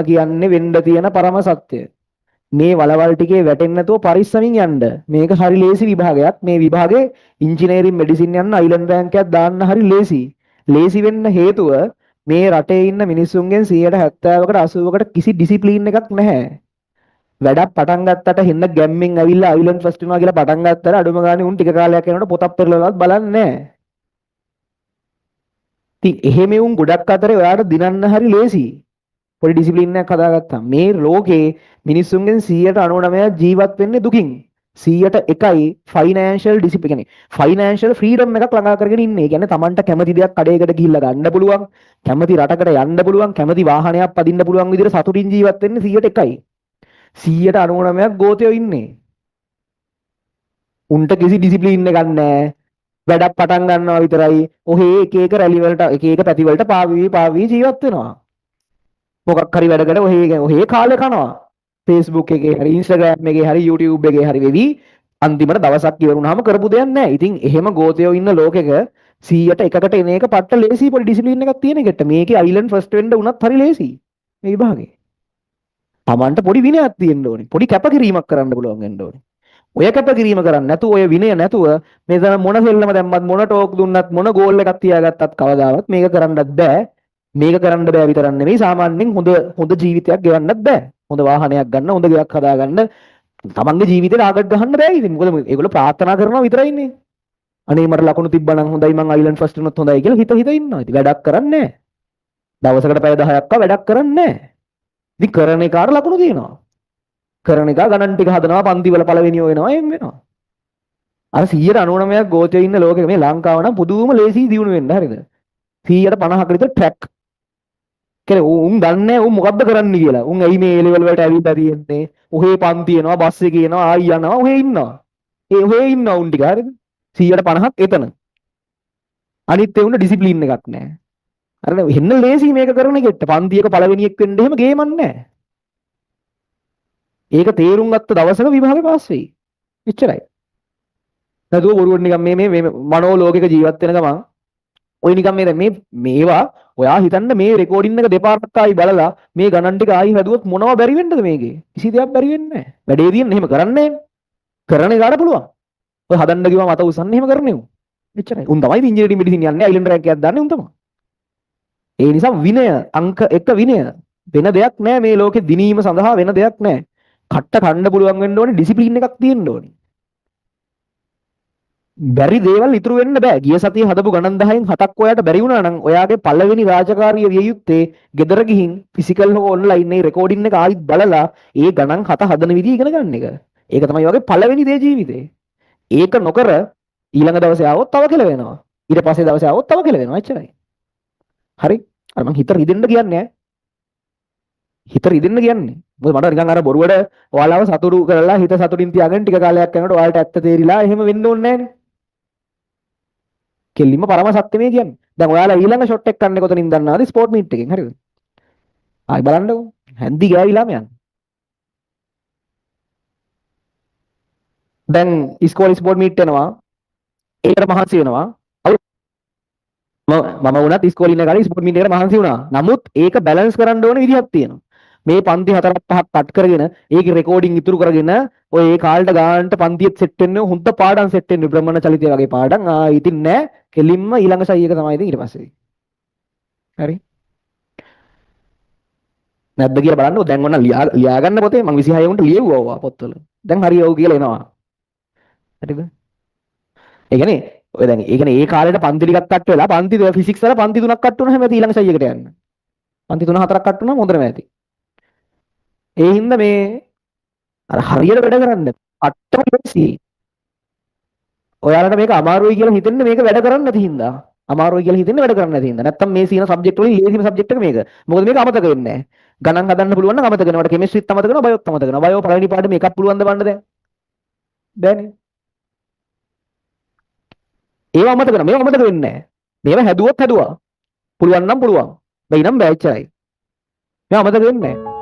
කියන්නේ වෙන්න තියෙන පරම සත්‍යය. මේ වලවල් ටිකේ වැටෙන්නේ නැතුව පරිස්සමින් යන්න. මේක හරි ලේසි විභාගයක්. මේ විභාගේ ඉංජිනේරින් මෙඩිසින් යන්න අයිලන්ඩ් රෑන්ක් එකක් දාන්න හරි ලේසි. ලේසි වෙන්න හේතුව මේ රටේ ඉන්න මිනිස්සුන්ගෙන් 70%කට 80%කට කිසි ඩිසිප්ලින් එකක් නැහැ. වැඩක් පටන් ගත්තට හෙන්න ගැම්මෙන් ඇවිල්ලා අයිලන්ඩ් ෆස්ට් වෙනවා කියලා පටන් ගත්තට අඩුම ගානේ උන් ටික කාලයක් යනකොට පොතක් පෙරලලවත් බලන්නේ නැහැ. ඉතින් එහෙම උන් ගොඩක් අතරේ ඔයාලට දිනන්න හරි ලේසි. පොඩි ඩිසිප්ලින් එකක් හදාගත්තා. මේ ලෝකේ මිනිස්සුන්ගෙන් 99% ජීවත් වෙන්නේ දුකින්. 101යි ෆයිනෑන්ෂල් ඩිසිප්ලින් කියන්නේ ෆයිනෑන්ෂල් ෆ්‍රීඩම් එකක් ළඟා කරගෙන ඉන්නේ. ඒ කියන්නේ Tamanට කැමති දෙයක් කඩේකට ගිහිල්ලා ගන්න පුළුවන්, කැමති රටකට යන්න පුළුවන්, කැමති වාහනයක් පදින්න පුළුවන් විදිහට සතුටින් ජීවත් වෙන්නේ 101යි. 199ක් ගෝතයෝ ඉන්නේ. උන්ට කිසි ඩිසිප්ලින් එකක් නැහැ. වැඩක් පටන් ගන්නවා විතරයි. ඔහේ එක එක රැලි වලට එක එක පැති වලට පාවී ජීවත් වෙනවා. මොකක් හරි වැඩකට ඔහේ කාලේ කනවා. Facebook එකේ හරි Instagram එකේ හරි YouTube එකේ හරි වෙවි අන්තිමට දවසක් ඉවරුනහම කරපු දෙයක් නැහැ. ඉතින් එහෙම ගෝතයෝ ඉන්න ලෝකෙක 100ට එකකට එන එක පට්ට ලේසි පොඩි ඩිසිප්ලින් එකක් තියෙන එකට. මේකේ අයිලන්ඩ් ෆස්ට් වෙන්න උනත් හරි ලේසි. මේ විභාගේ. Tamanට පොඩි විනයක් තියෙන්න ඕනේ. පොඩි කැපකිරීමක් කරන්න පුළුවන් වෙන්න ඕනේ. ඔය කැපකිරීම කරන්නේ නැතුව ඔය විනය නැතුව මෙතන මොන සෙල්ලම දැම්මත් මොන ටෝක් දුන්නත් මොන ගෝල් එකක් තියාගත්තත් කවදාවත් මේක කරන්නත් බෑ. මේක කරන්න බෑ විතරක් නෙවෙයි සාමාන්‍යයෙන් හොඳ ජීවිතයක් ගෙවන්නත් බෑ. හොඳ වාහනයක් ගන්න, හොඳ ගෙයක් හදාගන්න, තමන්ගේ ජීවිතේට ආගත් ගහන්න බෑ. ඉතින් මොකද ඒගොල්ලෝ ප්‍රාර්ථනා කරනවා විතරයිනේ. අනේ මට ලකුණු තිබ්බනම් හොඳයි මං අයිලන්ඩ් ෆස්ට් වුණොත් හොඳයි කියලා හිත ඉන්නවා. ඉතින් වැඩක් කරන්නේ නැහැ. දවසකට පැය 10ක් වැඩක් කරන්නේ නැහැ. ඉතින් කරන එකාට ලකුණු තියෙනවා. කරන එක ගණන් ටික හදනවා, පන්ති වල පළවෙනියෝ වෙනවා, එහෙම වෙනවා. අර 199ක් ගෝතයෝ ඉන්න ලෝකෙක මේ ලංකාව නම් පුදුම ලේසි දියුණු වෙන්න හරිද? 150කට විතර ට්‍රැක් කියන්නේ උන් දන්නේ උන් මොකද්ද කරන්න කියලා. උන් ඇයි මේ A level වලට ඇවිල්ලා තියෙන්නේ? ඔහේ පන්ති එනවා, බස් එකේ එනවා, ආයි යනවා, ඔහේ ඉන්නවා. ඔහේ ඉන්නවා උන් ටික හරිද? 150ක් එතන. අනිත් ඒ උන්න ඩිසිප්ලින් එකක් නැහැ. අර හෙන්න ලේසි මේක කරන එකෙත් පන්තියක පළවෙනියෙක් වෙන්න එහෙම ගේමක් නැහැ. ඒක තේරුම් ගත්ත දවසක විභාගේ පාස් වෙයි. එච්චරයි. නැතුව බොරුවට නිකන් මේ මනෝ ලෝකයක ජීවත් වෙන ගමන් ඔය නිකන් මේවා ඔයා හිතන්න මේ රෙකෝඩින් එක දෙපාරක් ආයි බලලා මේ ගණන් ටික ආයි හැදුවොත් මොනව බැරි වෙන්නද මේකේ? කිසි දෙයක් බැරි වෙන්නේ නැහැ. වැඩේ තියෙන එහෙම කරන්නේ නැහැ. කරන එකට පුළුවන්. ඔය හදන්න ගියාම අත උස්සන්න එහෙම කරන්නේ උන්. එච්චරයි. උන් තමයි ඉංජිනේරින් මෙඩිසින් යන්නේ අයිලන්ඩ් රෑන්ක් එකක් දාන්නේ උන් තමයි. ඒ නිසා විනය අංක 1 විනය වෙන දෙයක් නැහැ මේ ලෝකේ දිනීම සඳහා වෙන දෙයක් නැහැ. කට්ට කන්න පුළුවන් වෙන්න ඕනේ ඩිසිප්ලින් එකක් තියෙන්න ඕනේ. බැරි දේවල් ඉතුරු වෙන්න බෑ. ගිය සතියේ හදපු ගණන් 10න් 7ක් ඔයාට බැරි වුණා නම් ඔයාගේ පළවෙනි රාජකාරිය විය යුත්තේ ගෙදර ගිහින් ෆිසිකල් හෝ ඔන්ලයින් මේ රෙකෝඩින් එක ආයිත් බලලා ඒ ගණන් 7 හදන විදිහ ඉගෙන ගන්න එක. ඒක තමයි ඔයාගේ පළවෙනි දේ ජීවිතේ. ඒක නොකර ඊළඟ දවසේ ආවොත් තව කෙල වෙනවා. ඊට පස්සේ දවසේ ආවොත් තව කෙල වෙනවා. එච්චරයි. හරි. අර මං හිත රිදෙන්න කියන්නේ ඈ. හිත රිදෙන්න කියන්නේ. මොකද මට නිකන් අර බොරුවට ඔයාලව සතුටු කරලා හිත සතුටින් තියාගෙන ටික කාලයක් යනකොට ඔයාලට ඇත්ත තේරිලා එහෙම වෙන්න ඕනේ නැහනේ. කෙල්ලිම පරම සත්‍ය මේ කියන්නේ. දැන් ඔයාලා ඊළඟ ෂොට් එක කන්නේ කොතනින් දන්නවද? ස්පෝර්ට් මීට් එකෙන් හරිද? ආයි බලන්නකෝ. හැන්දි ගෑවිලාම යන්නේ. දැන් ඉස්කෝලේ ස්පෝර්ට් මීට් එනවා. ඒකට මහන්සි වෙනවා. මම වුණත් ඉස්කෝලේ ඉන්න කාලේ ස්පෝර්ට් මීට් එකට මහන්සි වුණා. නමුත් ඒක බැලන්ස් කරන්න ඕනේ විදිහක් තියෙනවා. මේ පන්ති 4ක් 5ක් කට් කරගෙන ඒකේ රෙකෝඩින් ඉතුරු කරගෙන ඔය ඒ කාලේට ගානට පන්තියෙත් සෙට් වෙන්නේ හොඳ පාඩම් සෙට් වෙන්නේ බ්‍රහ්මණ චලිතය වගේ පාඩම්. ඉතින් නෑ කෙලින්ම ඊළඟ සයි එක තමයි ඉතින් ඊට පස්සේ. හරි. නැද්ද කියලා බලන්න. දැන් ඔන්න ලියා ගන්න පොතේ මම 26 වුන්ට ලියුවා පොත්වල. දැන් හරි ඔව් කියලා එනවා. හරිද? ඒ කියන්නේ ඔය දැන් ඒ කියන්නේ ඒ කාලේට පන්ති ටිකක් කට් වෙලා පන්ති ෆිසික්ස් වල පන්ති 3ක් කට් වුණාම ඇති ඊළඟ සයි එකට යන්න. පන්ති 3 4ක් කට් වුණාම හොඳටම ඇති. ඒ හින්දා මේ අර හරියට වැඩ කරන්න අට්ටම ලේසි. ඔයාලට මේක අමාරුයි කියලා හිතෙන්නේ මේක වැඩ කරන්නේ නැති හින්දා. අමාරුයි කියලා හිතෙන්නේ වැඩ කරන්නේ නැති හින්දා. නැත්තම් මේ සීන සබ්ජෙක්ට් වලින් ලේසිම සබ්ජෙක්ට් එක මේක. මොකද මේක අමතක වෙන්නේ නැහැ. ගණන් හදන්න පුළුවන් නම් අමතක වෙනවා. කෙමිස්ට්‍රිත් අමතක වෙනවා, බයොත් අමතක වෙනවා. බයෝ පළවෙනි පාඩම එකක් පුළුවන් ද බලන්න දැන්. බෑනේ. ඒව අමතක වෙනවා. මේව අමතක වෙන්නේ නැහැ. මේව හැදුවොත් හැදුවා. පුළුවන් නම් පුළුවන්. බැයි නම් බෑ එච්චරයි. මේව අමතක වෙන්නේ නැහැ.